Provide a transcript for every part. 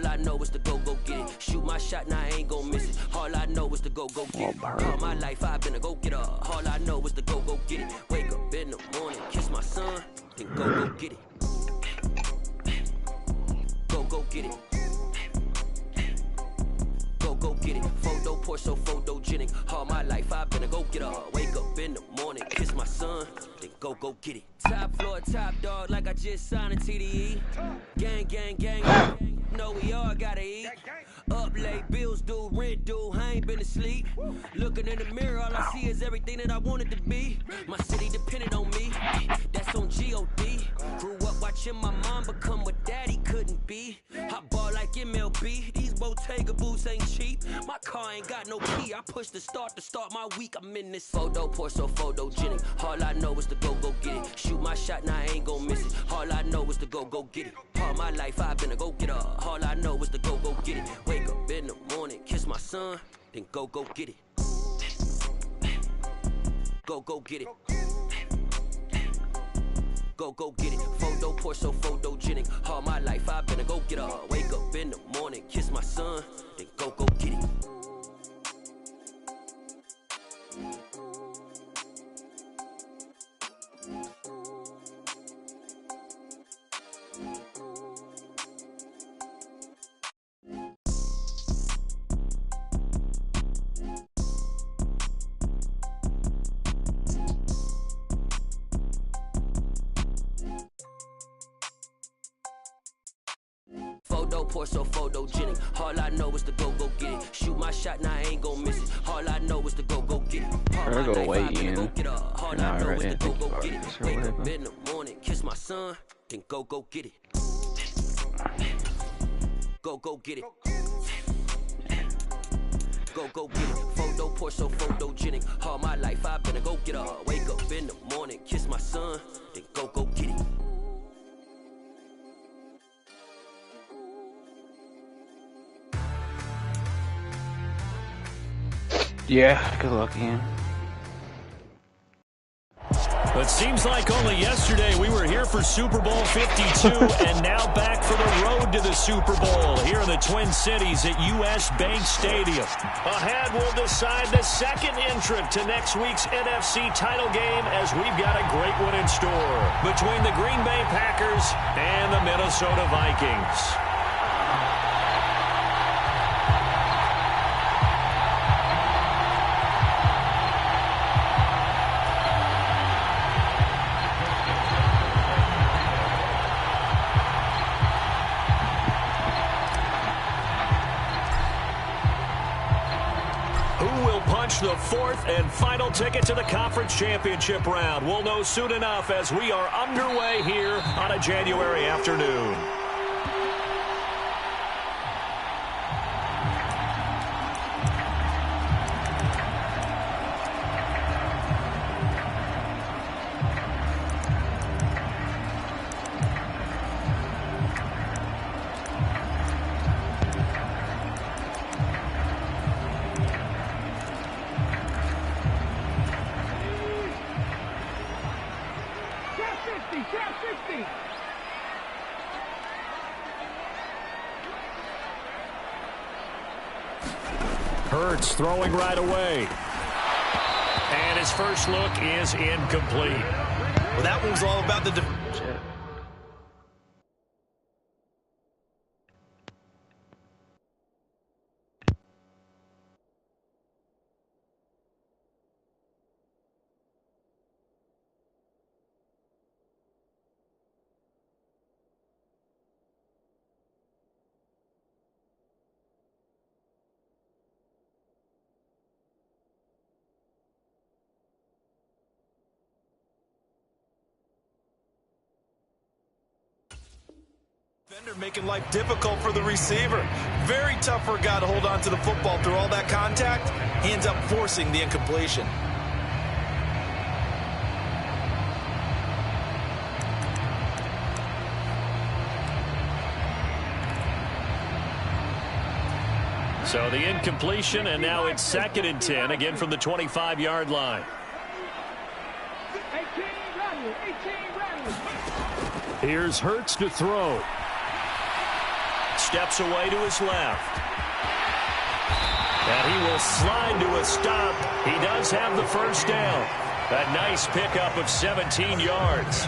All I know is to go get it. Shoot my shot, now I ain't gon' miss it. All I know is to go get it. All my life I've been a go-getter. All I know is to go get it. Wake up in the morning, kiss my son, then go get it. Go get it. Go get it. Photo pour so photogenic. All my life I've been a go-getter. Wake up in the morning, kiss my son, then go get it. Top floor, top dog, like I just signed a TDE. Gang, gang, gang. Know we all gotta eat. Up late, bills due, rent due, I ain't been asleep. Looking in the mirror, all I see is everything that I wanted to be. My city depended on me, that's on G.O.D. Grew up watching my mom become what daddy couldn't be. I ball like MLB, these Bottega boots ain't cheap. My car ain't got no key, I push the start to start my week. I'm in this photo pour so photogenic. All I know is to go get it. Shoot my shot, now I ain't gon' miss it. All I know is to go get it. All my life I've been a go-getter. All I know is to go get it. Wake up in the morning, kiss my son, then go get it. Go get it. Go get it. Photo pour so photogenic. All my life I've been a go-getter. Wake up in the morning, kiss my son, then go get it. Photo pour so photogenic. All I know is to go get it. Shoot my shot, now I ain't gon' miss it. All I know is to go get it. I'll go away, Ian. All I know is to go get it. Wake up in the morning, kiss my son, then go get it. Go get it. Go get it. Photo pour so photogenic. All my life I've been a go-getter. Wake up in the morning, kiss my son, then go get it. Yeah, good luck, Ian. But seems like only yesterday we were here for Super Bowl 52 and now back for the road to the Super Bowl here in the Twin Cities at US Bank Stadium. Ahead, we'll decide the second entrant to next week's NFC title game as we've got a great one in store between the Green Bay Packers and the Minnesota Vikings. The fourth and final ticket to the conference championship round. We'll know soon enough as we are underway here on a January afternoon. Hurts throwing right away. And his first look is incomplete. Well, that one's all about the defender, making life difficult for the receiver. Very tough for a guy to hold on to the football through all that contact. He ends up forcing the incompletion. So the incompletion, and now it's 2nd and 10, again from the 25-yard line. Here's Hurts to throw. steps away to his left. And he will slide to a stop. He does have the first down. A nice pickup of 17 yards.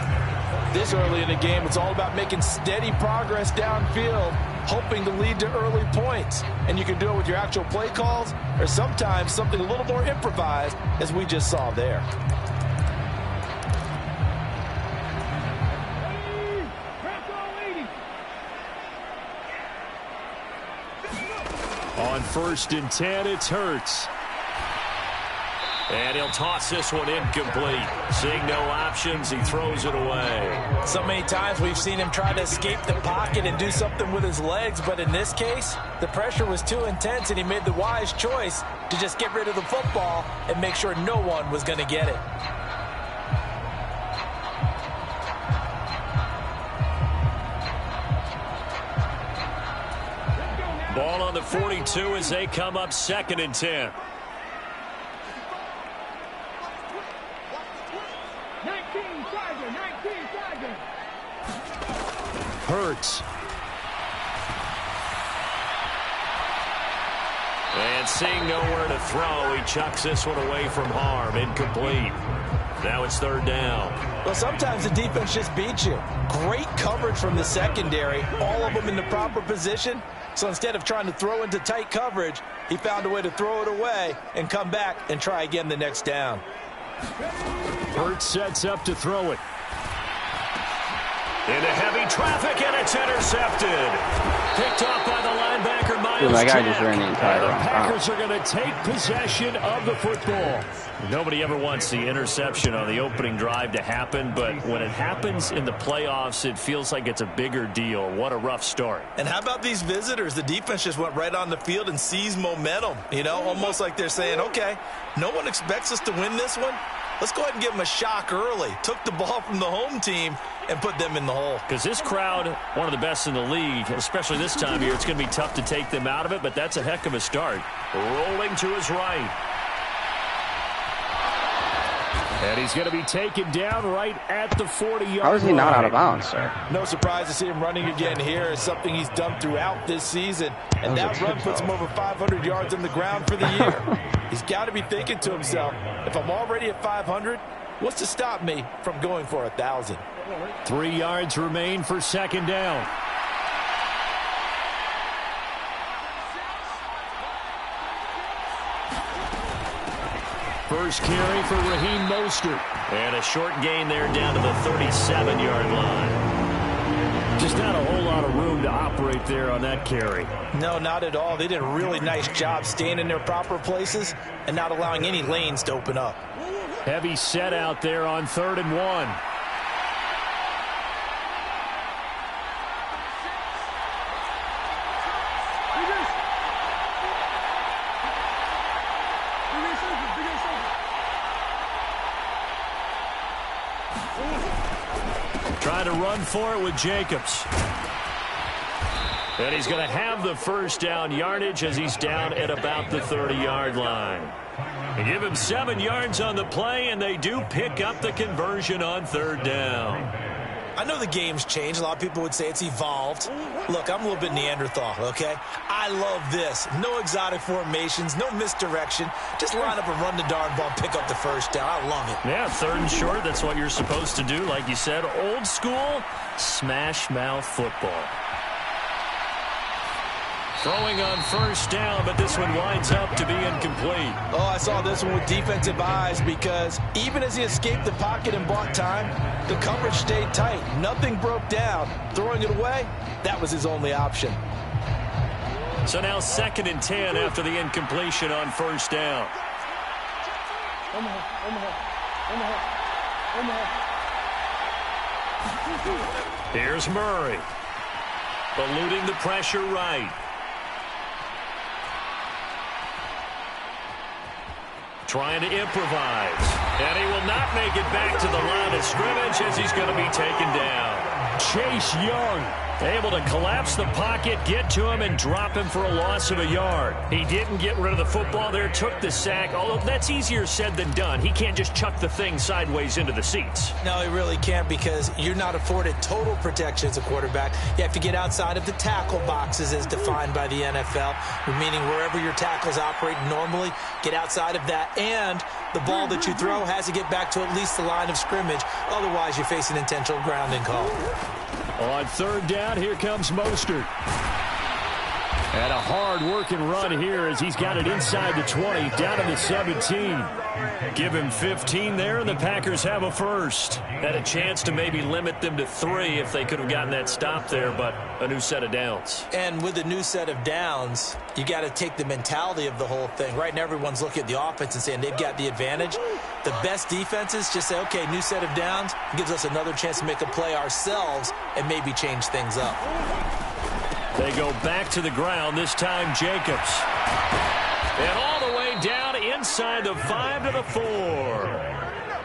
This early in the game, it's all about making steady progress downfield, hoping to lead to early points. And you can do it with your actual play calls or sometimes something a little more improvised, as we just saw there. On 1st and 10, it's Hurts. And he'll toss this one incomplete. Seeing no options, he throws it away. So many times we've seen him try to escape the pocket and do something with his legs, but in this case, the pressure was too intense and he made the wise choice to just get rid of the football and make sure no one was going to get it. Ball on the 42 as they come up 2nd and 10. 19 Tiger. Hurts. And seeing nowhere to throw, he chucks this one away from harm. Incomplete. Now it's 3rd down. Well, sometimes the defense just beats you. Great coverage from the secondary, all of them in the proper position. So instead of trying to throw into tight coverage, he found a way to throw it away and come back and try again the next down. Hurts sets up to throw it. Into heavy traffic, and it's intercepted. Picked off by the linebacker, Miles Dude, my guy Jack. just ran the entire And the route. Packers are going to take possession of the football. Nobody ever wants the interception on the opening drive to happen, but when it happens in the playoffs, it feels like it's a bigger deal. What a rough start. And how about these visitors? The defense just went right on the field and seized momentum. You know, almost like they're saying, okay, no one expects us to win this one. Let's go ahead and give them a shock early. Took the ball from the home team and put them in the hole. Because this crowd, one of the best in the league, especially this time of year, it's going to be tough to take them out of it, but that's a heck of a start. Rolling to his right. And he's going to be taken down right at the 40-yard line. How is he not out of bounds, sir? No surprise to see him running again here. It's something he's done throughout this season. And that run puts him over 500 yards on the ground for the year. He's got to be thinking to himself, if I'm already at 500, what's to stop me from going for 1,000? 3 yards remain for 2nd down. First carry for Raheem Mostert. And a short gain there down to the 37-yard line. Just not a whole lot of room to operate there on that carry. No, not at all. They did a really nice job staying in their proper places and not allowing any lanes to open up. Heavy set out there on 3rd and 1. Trying to run for it with Jacobs. And he's going to have the first down yardage as he's down at about the 30-yard line. They give him 7 yards on the play, and they do pick up the conversion on 3rd down. I know the game's changed. A lot of people would say it's evolved. Look, I'm a little bit Neanderthal, okay? I love this. No exotic formations, no misdirection. Just line up and run the darn ball, pick up the first down. I love it. Yeah, 3rd and short, that's what you're supposed to do. Like you said, old school, smash mouth football. Throwing on 1st down, but this one winds up to be incomplete. Oh, I saw this one with defensive eyes because even as he escaped the pocket and bought time, the coverage stayed tight. Nothing broke down. Throwing it away, that was his only option. So now 2nd and 10 after the incompletion on 1st down. Here's Murray. Eluding the pressure right. Trying to improvise. And he will not make it back to the line of scrimmage as he's going to be taken down. Chase Young able to collapse the pocket, get to him, and drop him for a loss of a yard. He didn't get rid of the football there, took the sack, although that's easier said than done. He can't just chuck the thing sideways into the seats. No, he really can't, because you're not afforded total protection as a quarterback. You have to get outside of the tackle boxes as defined by the NFL, meaning wherever your tackles operate normally, get outside of that, and the ball that you throw has to get back to at least the line of scrimmage. Otherwise, you're facing intentional grounding call. On third down, here comes Mostert. And a hard-working run here as he's got it inside the 20, down to the 17. Give him 15 there, and the Packers have a first. Had a chance to maybe limit them to 3 if they could have gotten that stop there, but a new set of downs. And with a new set of downs, you got to take the mentality of the whole thing. Right now, everyone's looking at the offense and saying they've got the advantage. The best defenses just say, okay, new set of downs, gives us another chance to make a play ourselves and maybe change things up. They go back to the ground, this time Jacobs. And all the way down inside the 5 to the 4.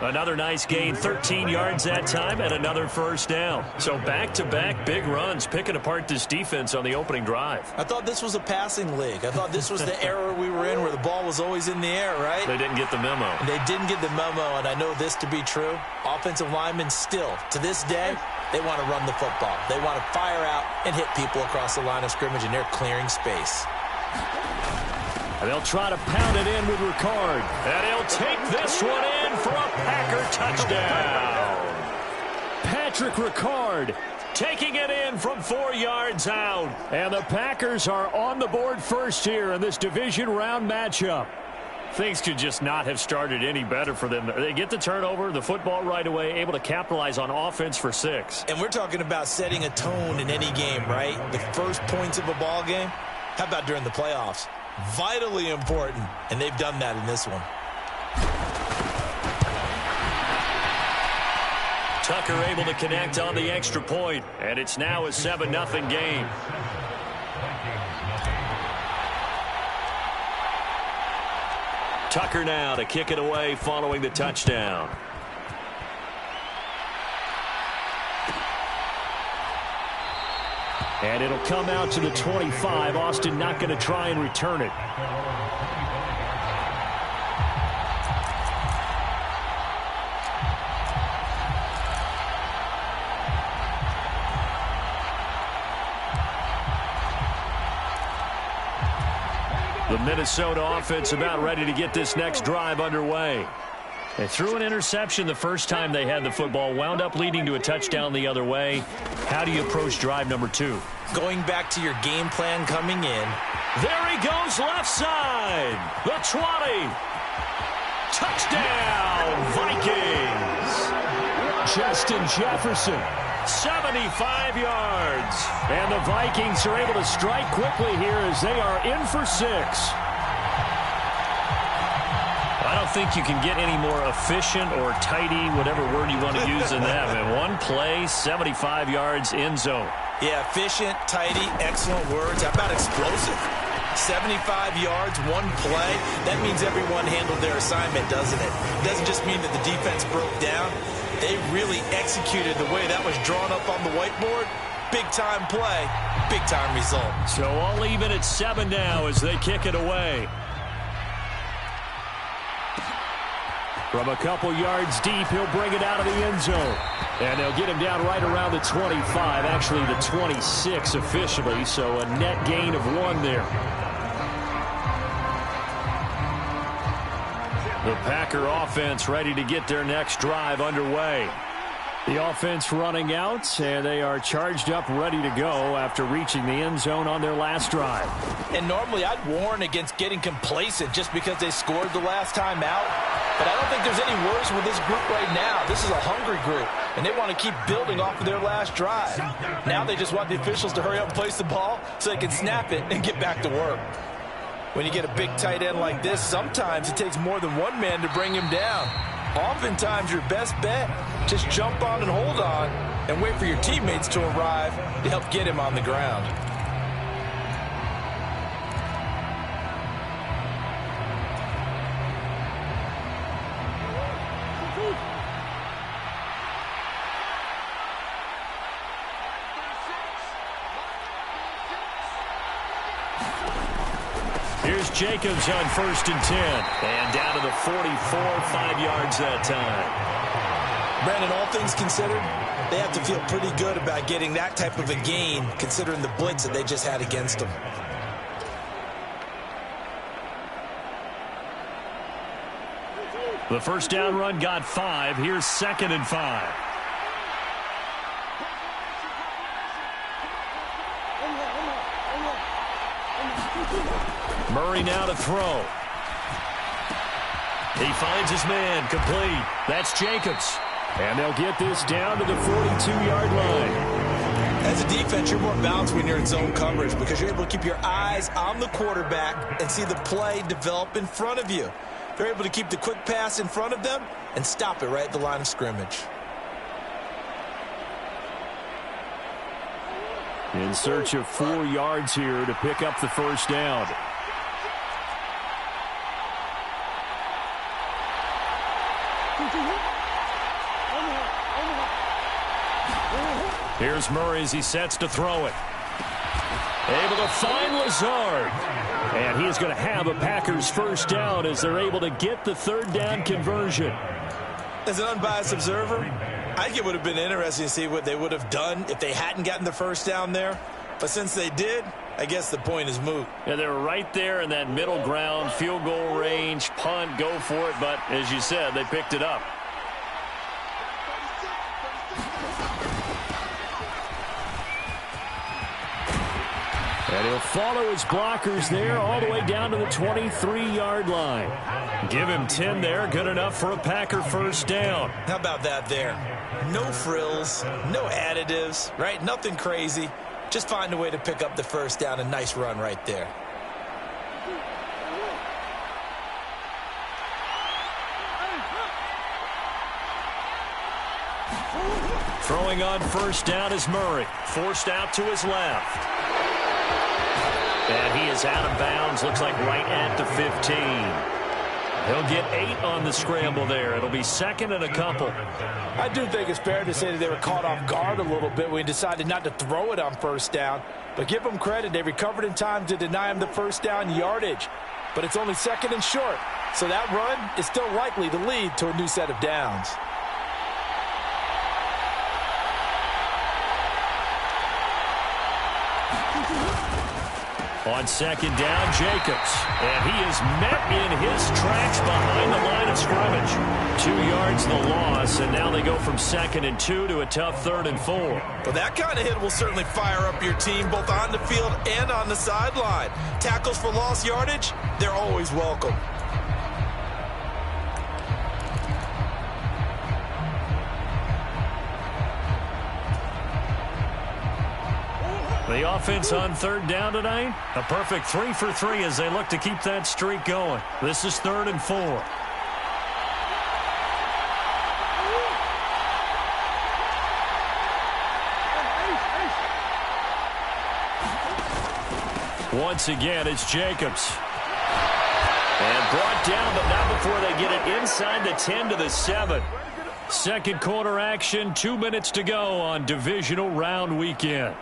Another nice gain, 13 yards that time, and another first down. So back-to-back big runs, picking apart this defense on the opening drive. I thought this was a passing league. I thought this was the era we were in where the ball was always in the air, right? They didn't get the memo. They didn't get the memo, and I know this to be true. Offensive linemen still, to this day, they want to run the football. They want to fire out and hit people across the line of scrimmage, and they're clearing space. And they'll try to pound it in with Ricard. And he'll take this one in for a Packer touchdown. Patrick Ricard taking it in from 4 yards out. And the Packers are on the board first here in this division round matchup. Things could just not have started any better for them. They get the turnover, the football right away, able to capitalize on offense for 6. And we're talking about setting a tone in any game, right? The first points of a ball game. How about during the playoffs? Vitally important, and they've done that in this one. Tucker able to connect on the extra point, and it's now a 7-0 game. Tucker now to kick it away following the touchdown. And it'll come out to the 25. Austin not going to try and return it. The Minnesota offense about ready to get this next drive underway. They threw an interception the first time they had the football, wound up leading to a touchdown the other way. How do you approach drive number 2? Going back to your game plan coming in. There he goes left side. The 20. Touchdown, Vikings. Justin Jefferson, 75 yards. And the Vikings are able to strike quickly here as they are in for 6. I don't think you can get any more efficient or tidy, whatever word you want to use in that. Man, one play, 75 yards, end zone. Yeah, efficient, tidy, excellent words. How about explosive? 75 yards, one play. That means everyone handled their assignment, doesn't it? It doesn't just mean that the defense broke down. They really executed the way that was drawn up on the whiteboard. Big-time play, big-time result. So all even at 7 now as they kick it away. From a couple yards deep, he'll bring it out of the end zone. And they'll get him down right around the 25, actually the 26 officially, so a net gain of 1 there. The Packer offense ready to get their next drive underway. The offense running out, and they are charged up, ready to go after reaching the end zone on their last drive. And normally I'd warn against getting complacent just because they scored the last time out. But I don't think there's any worse with this group right now. This is a hungry group, and they want to keep building off of their last drive. Now they just want the officials to hurry up and place the ball so they can snap it and get back to work. When you get a big tight end like this, sometimes it takes more than one man to bring him down. Oftentimes, your best bet, just jump on and hold on and wait for your teammates to arrive to help get him on the ground. Here's Jacobs on 1st and 10. And down to the 44, 5 yards that time. Brandon, all things considered, they have to feel pretty good about getting that type of a gain, considering the blitz that they just had against them. The first down run got 5. Here's 2nd and 5. Murray now to throw. He finds his man, complete. That's Jacobs. And they'll get this down to the 42-yard line. As a defense, you're more balanced when you're in zone coverage because you're able to keep your eyes on the quarterback and see the play develop in front of you. They're able to keep the quick pass in front of them and stop it right at the line of scrimmage. In search of 4 yards here to pick up the first down. Here's Murray as he sets to throw it. Able to find Lazard. And he is going to have a Packers first down as they're able to get the 3rd down conversion. As an unbiased observer, I think it would have been interesting to see what they would have done if they hadn't gotten the first down there. But since they did, I guess the point is moot. Yeah, they were right there in that middle ground, field goal range, punt, go for it. But as you said, they picked it up. And he'll follow his blockers there all the way down to the 23-yard line. Give him 10 there, good enough for a Packer first down. How about that there? No frills, no additives, right? Nothing crazy. Just find a way to pick up the first down. A nice run right there. Throwing on first down is Murray. Forced out to his left. And he is out of bounds. Looks like right at the 15. He'll get 8 on the scramble there. It'll be 2nd and a couple. I do think it's fair to say that they were caught off guard a little bit when he decided not to throw it on first down. But give them credit. They recovered in time to deny him the first down yardage. But it's only 2nd and short. So that run is still likely to lead to a new set of downs. On 2nd down, Jacobs. And he is met in his tracks behind the line of scrimmage. 2 yards the loss, and now they go from 2nd and 2 to a tough 3rd and 4. Well, that kind of hit will certainly fire up your team both on the field and on the sideline. Tackles for lost yardage, they're always welcome. The offense on 3rd down tonight, a perfect 3 for 3 as they look to keep that streak going. This is 3rd and 4. Once again, it's Jacobs. And brought down, but not before they get it inside the 10 to the 7. Second quarter action, 2 minutes to go on divisional round weekend.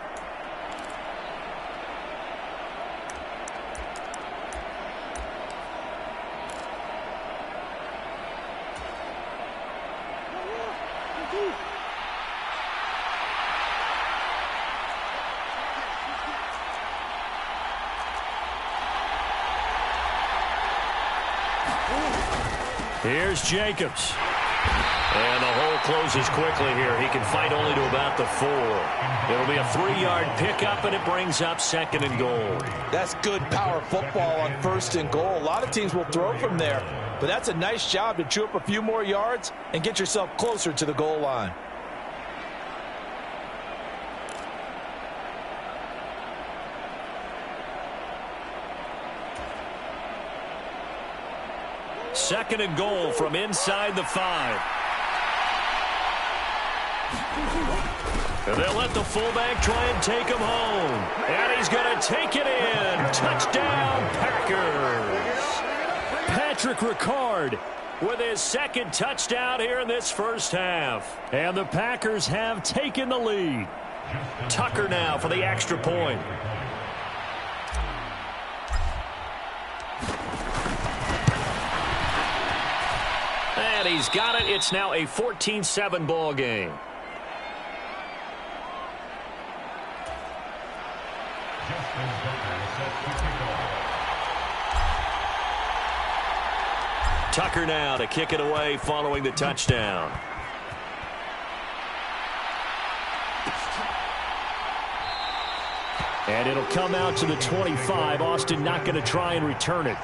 Here's Jacobs. And the hole closes quickly here. He can fight only to about the 4. It'll be a 3-yard pickup, and it brings up 2nd and goal. That's good power football on 1st and goal. A lot of teams will throw from there, but that's a nice job to chew up a few more yards and get yourself closer to the goal line. Second and goal from inside the 5. And they'll let the fullback try and take him home. And he's going to take it in. Touchdown, Packers. Patrick Ricard with his 2nd touchdown here in this first half. And the Packers have taken the lead. Tucker now for the extra point. he's got it. It's now a 14-7 ball game. Tucker now to kick it away following the touchdown. And it'll come out to the 25. Austin not going to try and return it.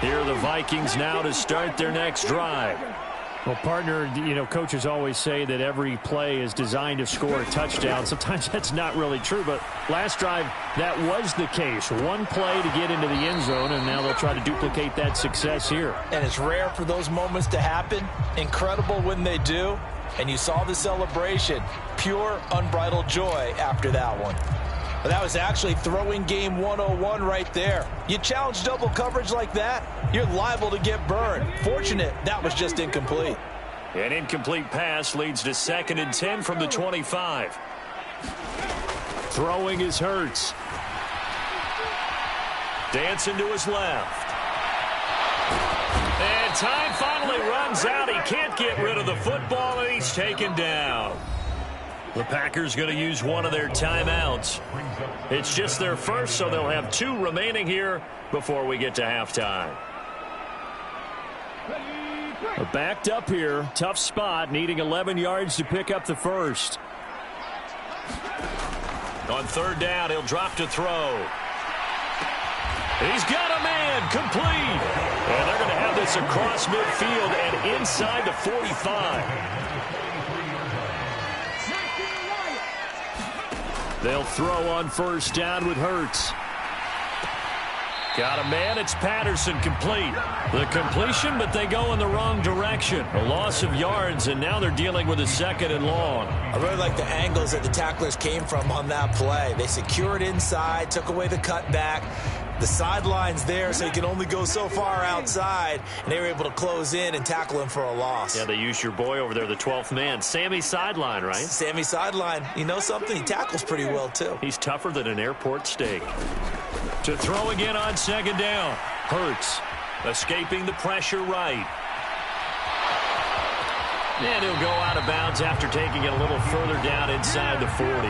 Here are the Vikings now to start their next drive. Well, partner, coaches always say that every play is designed to score a touchdown. Sometimes that's not really true, but last drive, that was the case. One play to get into the end zone, and now they'll try to duplicate that success here. And it's rare for those moments to happen. Incredible when they do. And you saw the celebration. Pure, unbridled joy after that one. But that was actually throwing game 101 right there. You challenge double coverage like that, you're liable to get burned. Fortunate that was just incomplete. An incomplete pass leads to 2nd and 10 from the 25. Throwing is Hurts. Dancing to his left. And time finally runs out. He can't get rid of the football, and he's taken down. The Packers going to use one of their timeouts. It's just their first, so they'll have 2 remaining here before we get to halftime. Backed up here. Tough spot, needing 11 yards to pick up the first. On 3rd down, he'll drop to throw. He's got a man, complete. And they're going to have this across midfield and inside the 45. They'll throw on 1st down with Hurts. Got a man. It's Patterson, complete. The completion, but they go in the wrong direction. A loss of yards, and now they're dealing with a 2nd and long. I really like the angles that the tacklers came from on that play. They secured inside, took away the cutback. The sideline's there, so you can only go so far outside, and they were able to close in and tackle him for a loss. Yeah, they used your boy over there, the 12th man. Sammy Sideline, right? Sammy Sideline. You know something? He tackles pretty well, too. He's tougher than an airport steak. To throw again on 2nd down. Hurts escaping the pressure right. And he'll go out of bounds after taking it a little further down inside the 40.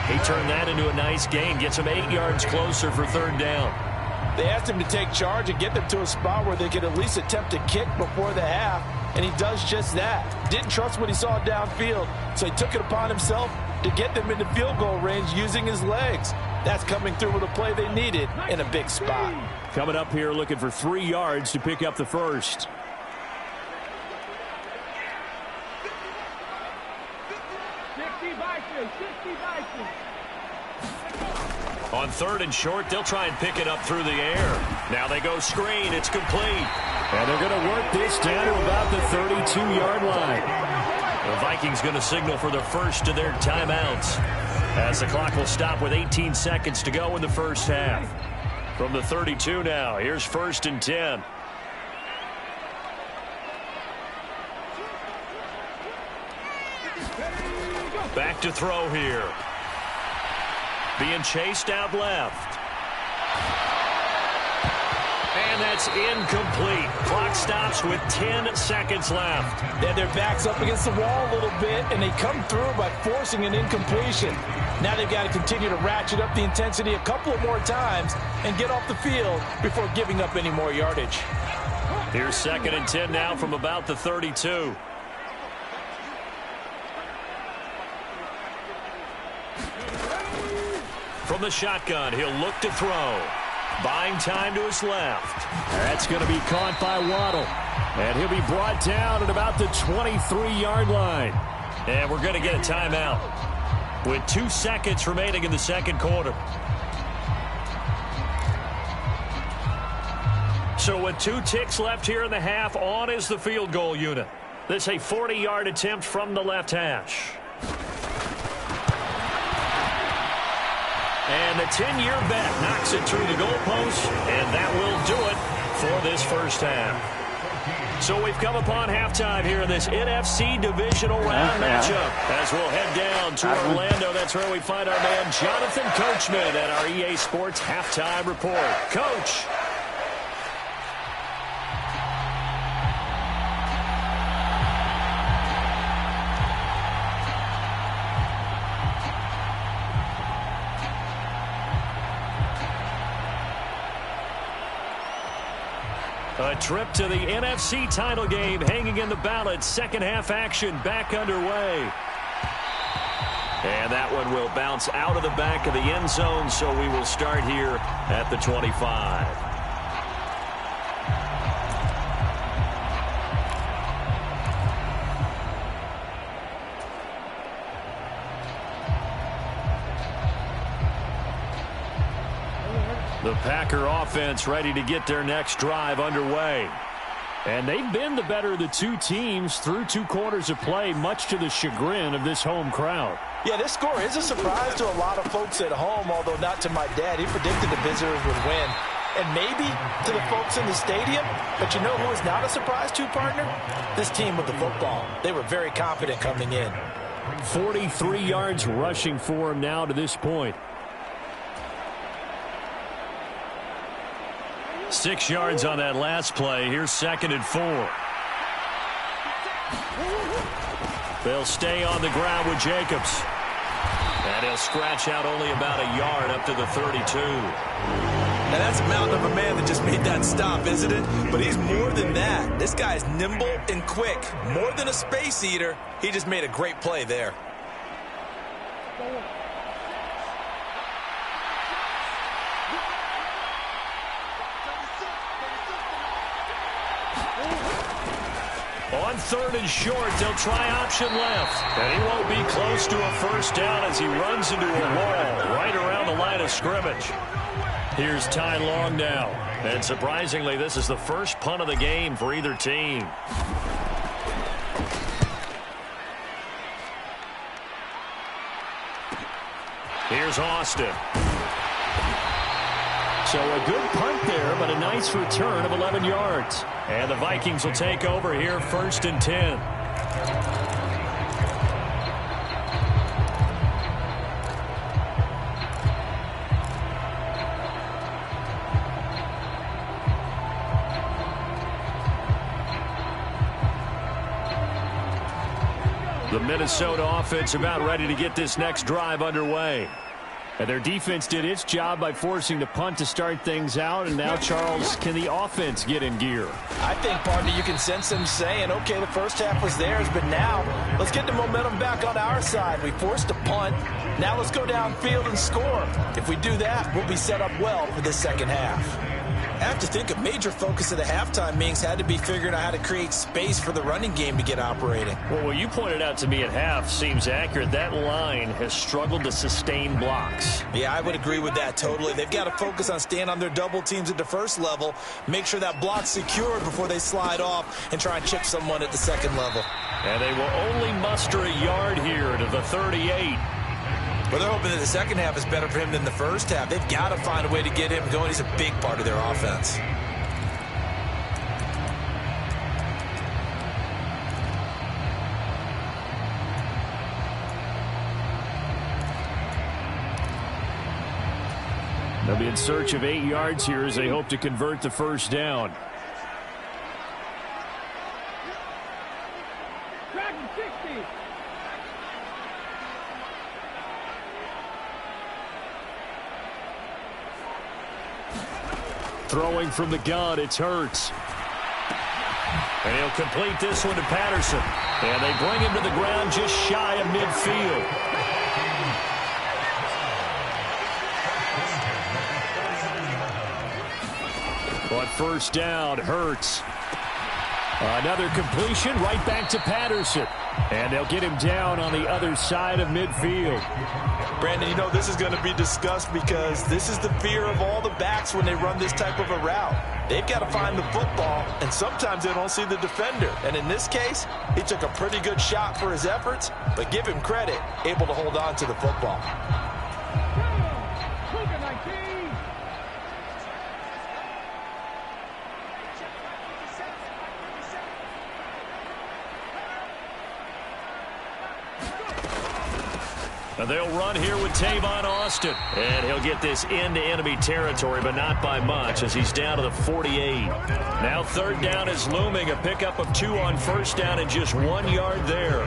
He turned that into a nice gain, gets him 8 yards closer for 3rd down. They asked him to take charge and get them to a spot where they could at least attempt a kick before the half, and he does just that. Didn't trust what he saw downfield, so he took it upon himself to get them into field goal range using his legs. That's coming through with a play they needed in a big spot. Coming up here looking for 3 yards to pick up the first. On 3rd and short, they'll try and pick it up through the air. Now they go screen. It's complete. And they're going to work this down to about the 32-yard line. The Vikings going to signal for the first of their timeouts, as the clock will stop with 18 seconds to go in the first half. From the 32 now, here's 1st and 10. Back to throw here. Being chased out left. And that's incomplete. Clock stops with 10 seconds left. They had their backs up against the wall a little bit, and they come through by forcing an incompletion. Now they've got to continue to ratchet up the intensity a couple of more times and get off the field before giving up any more yardage. Here's 2nd and 10 now from about the 32. From the shotgun, he'll look to throw. Buying time to his left. That's going to be caught by Waddle. And he'll be brought down at about the 23-yard line. And we're going to get a timeout with 2 seconds remaining in the 2nd quarter. So with 2 ticks left here in the half, on is the field goal unit. This a 40-yard attempt from the left hash. And the 10-year bet knocks it through the goalpost, and that will do it for this first half. So we've come upon halftime here in this NFC divisional round matchup. As we'll head down to Orlando, that's where we find our man Jonathan Coachman at our EA Sports Halftime Report. Coach. A trip to the NFC title game hanging in the balance. Second half action back underway. And that one will bounce out of the back of the end zone, so we will start here at the 25. The Packer offense ready to get their next drive underway. And they've been the better of the two teams through 2 quarters of play, much to the chagrin of this home crowd. Yeah, this score is a surprise to a lot of folks at home, although not to my dad. He predicted the visitors would win. And maybe to the folks in the stadium. But you know who is not a surprise to, partner? This team with the football. They were very confident coming in. 43 yards rushing for him now to this point. 6 yards on that last play. Here's 2nd and 4. They'll stay on the ground with Jacobs. And he'll scratch out only about a yard up to the 32. Now that's a mountain of a man that just made that stop, isn't it? But he's more than that. This guy's nimble and quick. More than a space eater. He just made a great play there. On 3rd and short, they'll try option left. And he won't be close to a first down as he runs into a wall right around the line of scrimmage. Here's Ty Long now. And surprisingly, this is the first punt of the game for either team. Here's Austin. So a good punt there, but a nice return of 11 yards. And the Vikings will take over here 1st and 10. The Minnesota offense about ready to get this next drive underway. And their defense did its job by forcing the punt to start things out. And now, Charles, can the offense get in gear? I think, partner, you can sense them saying, okay, the first half was theirs, but now let's get the momentum back on our side. We forced a punt. Now let's go downfield and score. If we do that, we'll be set up well for this second half. I have to think a major focus of the halftime meetings had to be figuring out how to create space for the running game to get operating. Well, what you pointed out to me at half seems accurate. That line has struggled to sustain blocks. Yeah, I would agree with that totally. They've got to focus on staying on their double teams at the first level, make sure that block's secured before they slide off and try and chip someone at the second level. And they will only muster a yard here to the 38. But they're hoping that the second half is better for him than the first half. They've got to find a way to get him going. He's a big part of their offense. They'll be in search of 8 yards here as they hope to convert the first down. Throwing from the gun, it's Hurts. And he'll complete this one to Patterson. And they bring him to the ground just shy of midfield. On first down, Hurts. Another completion right back to Patterson. And they'll get him down on the other side of midfield. Brandon, you know this is going to be discussed because this is the fear of all the backs when they run this type of a route. They've got to find the football, and sometimes they don't see the defender. And in this case, he took a pretty good shot for his efforts, but give him credit, able to hold on to the football. And they'll run here with Tavon Austin. And he'll get this into enemy territory, but not by much as he's down to the 48. Now third down is looming. A pickup of 2 on first down and just 1 yard there.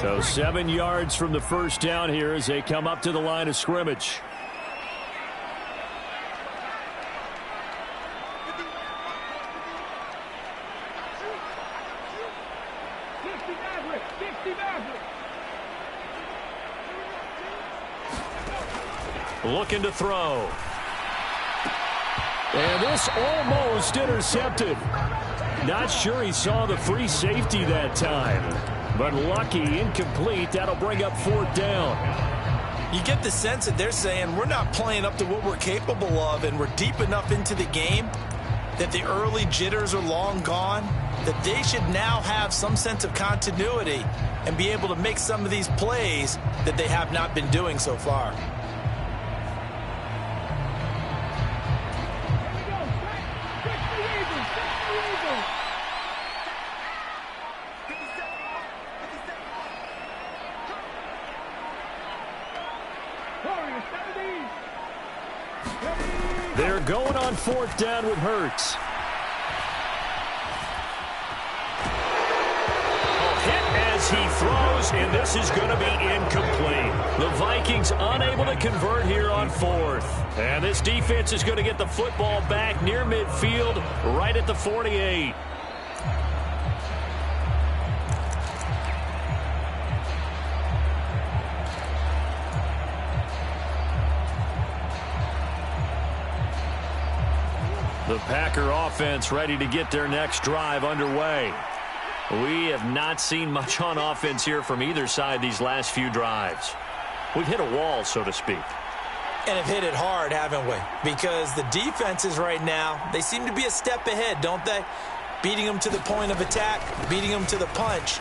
So 7 yards from the first down here as they come up to the line of scrimmage. Looking to throw. And this almost intercepted. Not sure he saw the free safety that time. But lucky, incomplete. That'll bring up 4th down. You get the sense that they're saying we're not playing up to what we're capable of, and we're deep enough into the game that the early jitters are long gone, that they should now have some sense of continuity and be able to make some of these plays that they have not been doing so far. They're going on 4th down with Hurts. Hit as he throws, and this is going to be incomplete. The Vikings unable to convert here on 4th. And this defense is going to get the football back near midfield, right at the 48. The Packer offense ready to get their next drive underway. We have not seen much on offense here from either side these last few drives. We've hit a wall, so to speak. And have hit it hard, haven't we? Because the defenses right now, they seem to be a step ahead, don't they? Beating them to the point of attack, beating them to the punch.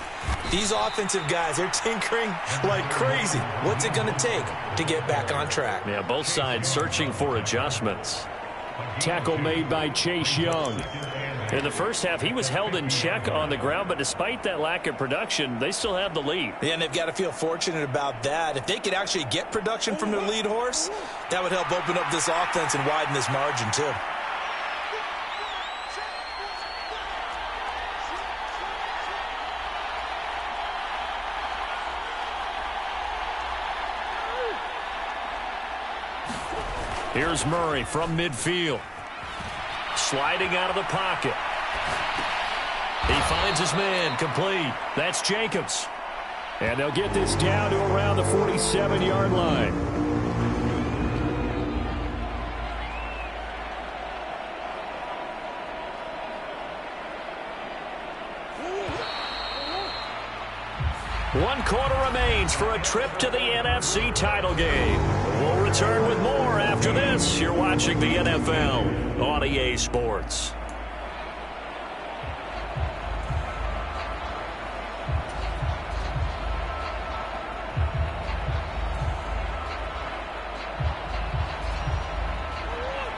These offensive guys, they're tinkering like crazy. What's it going to take to get back on track? Yeah, both sides searching for adjustments. Tackle made by Chase Young. In the first half, he was held in check on the ground, but despite that lack of production, they still have the lead. Yeah, and they've got to feel fortunate about that. If they could actually get production from their lead horse, that would help open up this offense and widen this margin too. Here's Murray from midfield. Sliding out of the pocket. He finds his man, complete. That's Jacobs. And they'll get this down to around the 47-yard line. One quarter remains for a trip to the NFC title game. We'll return with more after this. You're watching the NFL on EA Sports.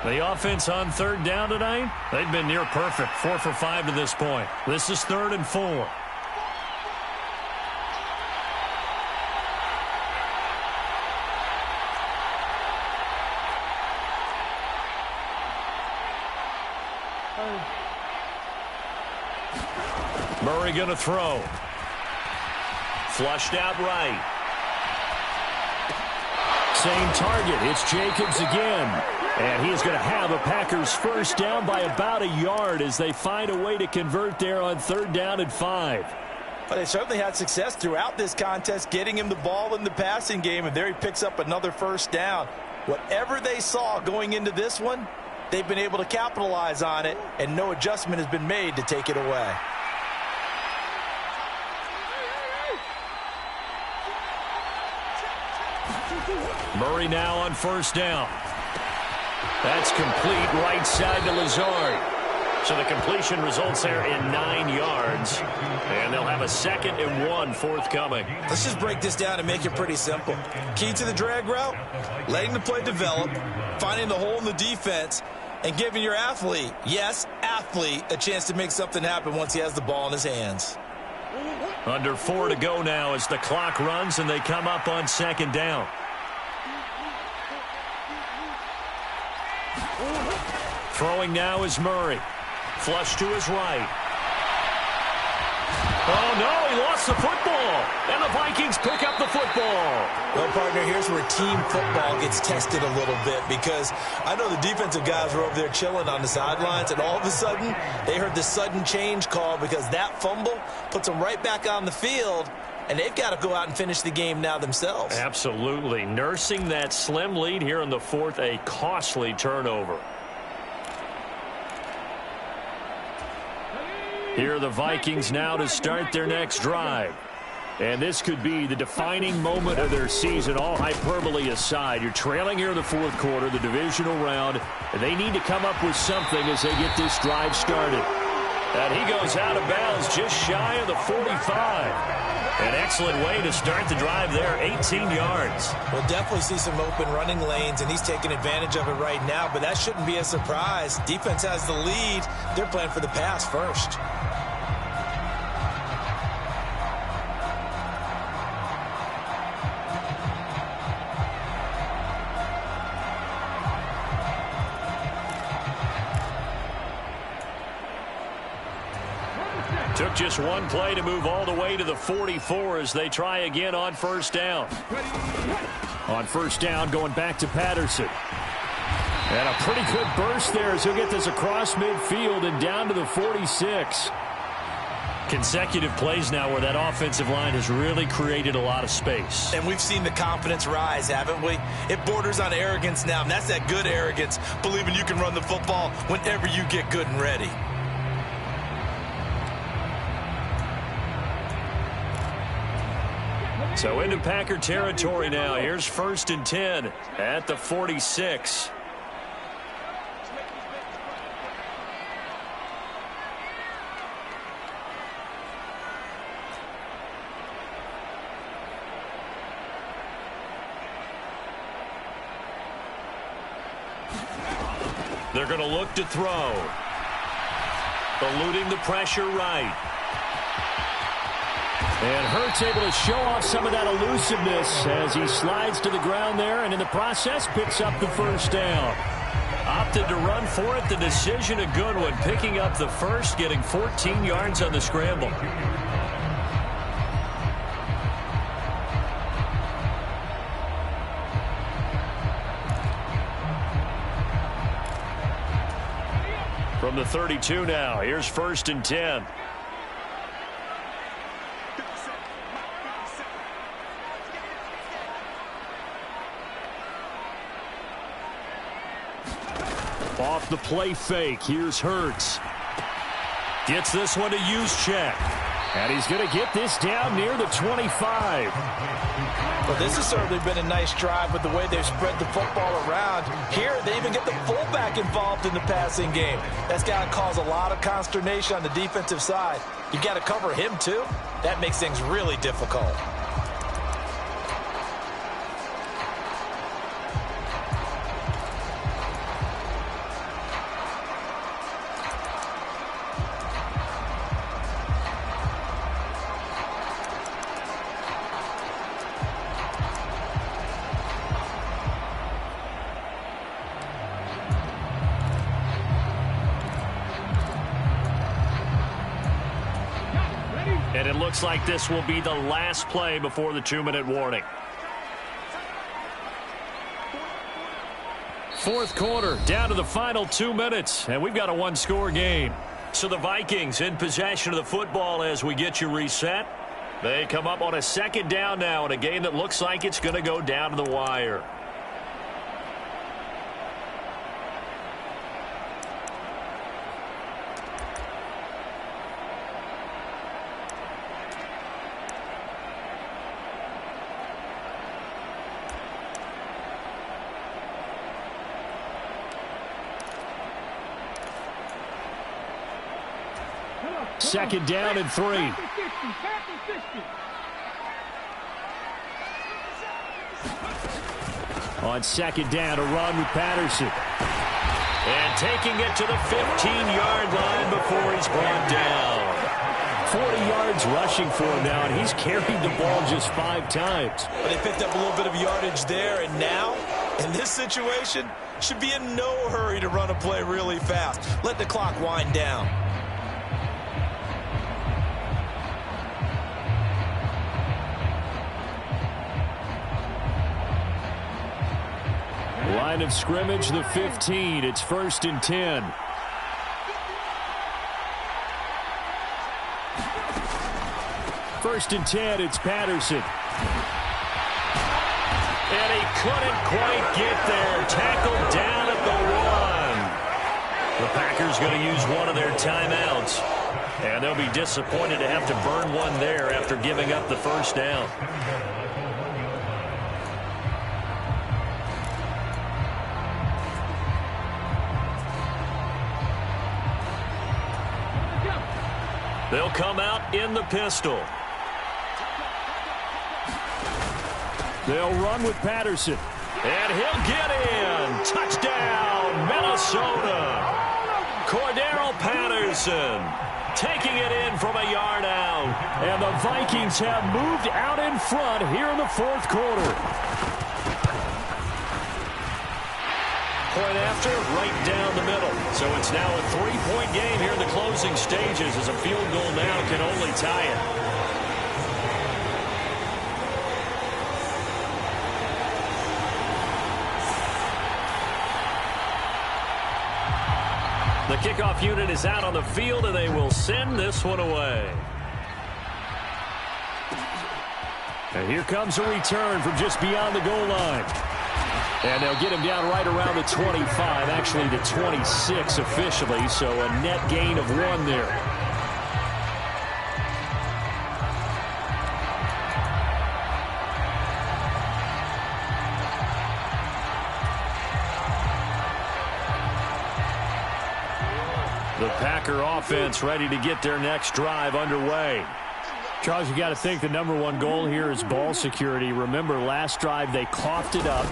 The offense on third down tonight, they've been near perfect. 4 for 5 to this point. This is 3rd and 4. Murray going to throw. Flushed out right. Same target. It's Jacobs again. And he's going to have a Packers first down by about a yard as they find a way to convert there on 3rd down and 5. Well, they certainly had success throughout this contest, getting him the ball in the passing game, and there he picks up another first down. Whatever they saw going into this one, they've been able to capitalize on it, and no adjustment has been made to take it away. Murray now on first down. That's complete right side to Lazard. So the completion results there in 9 yards. And they'll have have a 2nd and 1 forthcoming. Let's just break this down and make it pretty simple. Key to the drag route, letting the play develop, finding the hole in the defense, and giving your athlete, yes, athlete, a chance to make something happen once he has the ball in his hands. Under 4 to go now as the clock runs and they come up on 2nd down. Throwing now is Murray. Flush to his right. Oh, no, he lost the football. And the Vikings pick up the football. Well, partner, here's where team football gets tested a little bit because I know the defensive guys were over there chilling on the sidelines, and all of a sudden they heard the sudden change call because that fumble puts them right back on the field, and they've got to go out and finish the game now themselves. Absolutely. Nursing that slim lead here in the 4th, a costly turnover. Here are the Vikings now to start their next drive. And this could be the defining moment of their season, all hyperbole aside. You're trailing here in the 4th quarter, the divisional round, and they need to come up with something as they get this drive started. And he goes out of bounds just shy of the 45. An excellent way to start the drive there, 18 yards. We'll definitely see some open running lanes, and he's taking advantage of it right now, but that shouldn't be a surprise. Defense has the lead. They're playing for the pass first. Took just one play to move all the way to the 44 as they try again on 1st down. On 1st down, going back to Patterson. And a pretty good burst there as he'll get this across midfield and down to the 46. Consecutive plays now where that offensive line has really created a lot of space. And we've seen the confidence rise, haven't we? It borders on arrogance now, and that's that good arrogance, believing you can run the football whenever you get good and ready. So into Packer territory now. Here's 1st and 10 at the 46. They're going to look to throw. Eluding the pressure right. And Hurts able to show off some of that elusiveness as he slides to the ground there, and in the process picks up the 1st down. Opted to run for it. The decision a good one. Picking up the 1st, getting 14 yards on the scramble. From the 32 now, here's 1st and 10. Off the play fake, here's Hurts. Gets this one to Juszczyk. And he's going to get this down near the 25. Well, this has certainly been a nice drive with the way they've spread the football around. Here, they even get the fullback involved in the passing game. That's got to cause a lot of consternation on the defensive side. You got to cover him, too. That makes things really difficult. And it looks like this will be the last play before the 2-minute warning. 4th quarter, down to the final 2 minutes, and we've got a 1-score game. So the Vikings in possession of the football as we get you reset. They come up on a 2nd down now in a game that looks like it's going to go down to the wire. Second down and 3. Panthers 50. On second down, a run with Patterson. And taking it to the 15-yard line before he's brought down. 40 yards rushing for him now, and he's carried the ball just 5 times. But they picked up a little bit of yardage there, and now, in this situation, should be in no hurry to run a play really fast. Let the clock wind down. Line of scrimmage, the 15. It's 1st and 10. First and 10, it's Patterson. And he couldn't quite get there. Tackled down at the 1. The Packers going to use one of their timeouts. And they'll be disappointed to have to burn one there after giving up the first down. They'll come out in the pistol. They'll run with Patterson. And he'll get in. Touchdown, Minnesota. Cordero Patterson taking it in from a yard out. And the Vikings have moved out in front here in the 4th quarter. Point after, right down the middle. So it's now a 3-point game here in the closing stages as a field goal now can only tie it. The kickoff unit is out on the field, and they will send this one away. And here comes a return from just beyond the goal line. And they'll get him down right around the 25, actually the 26 officially, so a net gain of 1 there. The Packer offense ready to get their next drive underway. Charles, you got to think the #1 goal here is ball security. Remember, last drive they coughed it up,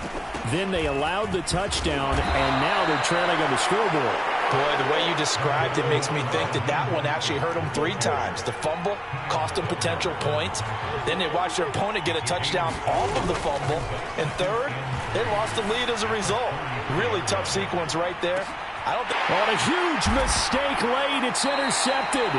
then they allowed the touchdown, and now they're trailing on the scoreboard. Boy, the way you described it makes me think that one actually hurt them 3 times. The fumble cost them potential points. Then they watched their opponent get a touchdown off of the fumble. And third, they lost the lead as a result. Really tough sequence right there. On a huge mistake late, it's intercepted.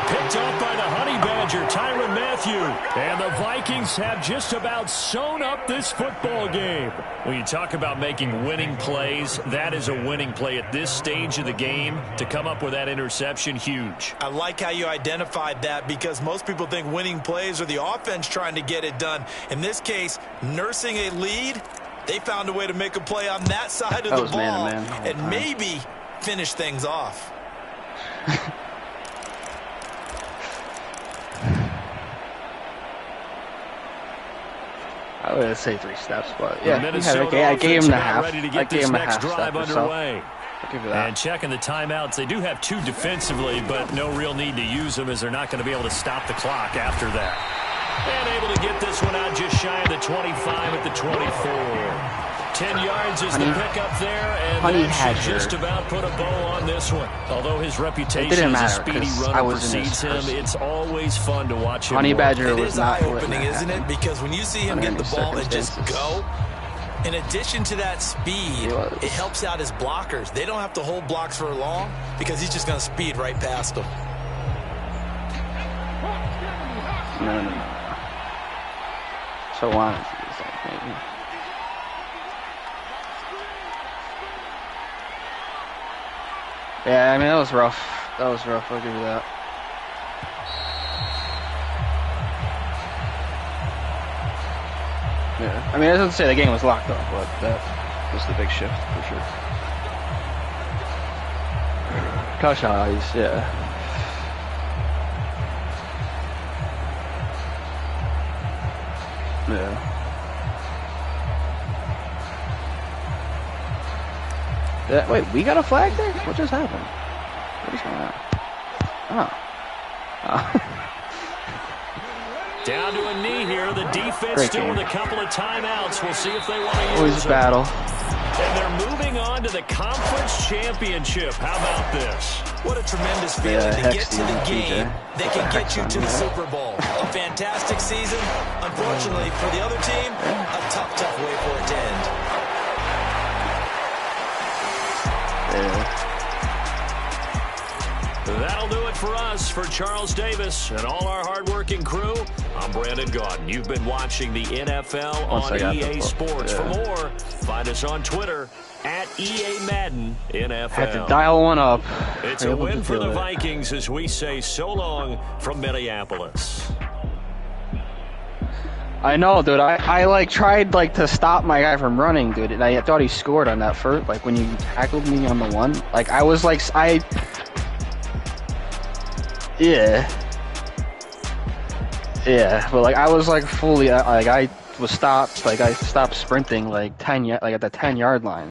Picked up by the Honey Badger, Tyrann Mathieu. And the Vikings have just about sewn up this football game. When you talk about making winning plays, that is a winning play at this stage of the game. To come up with that interception, huge. I like how you identified that because most people think winning plays are the offense trying to get it done. In this case, nursing a lead, they found a way to make a play on that side of the ball and maybe finish things off. I would say 3 steps, but yeah, I gave him the half. Ready to get this next drive underway. I'll give you that. And checking the timeouts, they do have 2 defensively, but no real need to use them as they're not going to be able to stop the clock after that. And able to get this one out just shy of the 25 at the 24. 10 yards is the pickup there, and that should just about put a bow on this one. Although his reputation as a speedy runner precedes him, it's always fun to watch him. Honey Badger it was is not eye-opening, isn't it? Because when you see him get the ball and just go, in addition to that speed, it helps out his blockers. They don't have to hold blocks for long because he's just going to speed right past them. No. So honestly, it's like maybe. Yeah, I mean, that was rough. I'll give you that. Yeah, I mean, I doesn't say the game was locked up, but that was the big shift for sure. Gosh, eyes, yeah. Yeah. Yeah, wait, we got a flag there? What just happened? What is going on? Oh. Down to a knee here. The defense Great still game. with a couple of timeouts. We'll see if they want to use Always them. battle. And they're moving on to the conference championship. How about this? What a tremendous feeling to get to the game that can get you to the Super Bowl. A fantastic season. Unfortunately for the other team, a tough way for it to end. Yeah. That'll do it for us. For Charles Davis and all our hardworking crew, I'm Brandon Gaudin. You've been watching the NFL Once I on got EA the book, Sports. yeah. For more, find us on Twitter at EA Madden NFL. Had to dial one up. It's Able a to win for feel the it. Vikings as we say so long from Minneapolis. I know, dude. I like tried like to stop my guy from running, dude, and I thought he scored on that first. Like when you tackled me on the one, like I was like yeah, but like I was like fully like I was stopped, like I stopped sprinting like at the 10-yard line.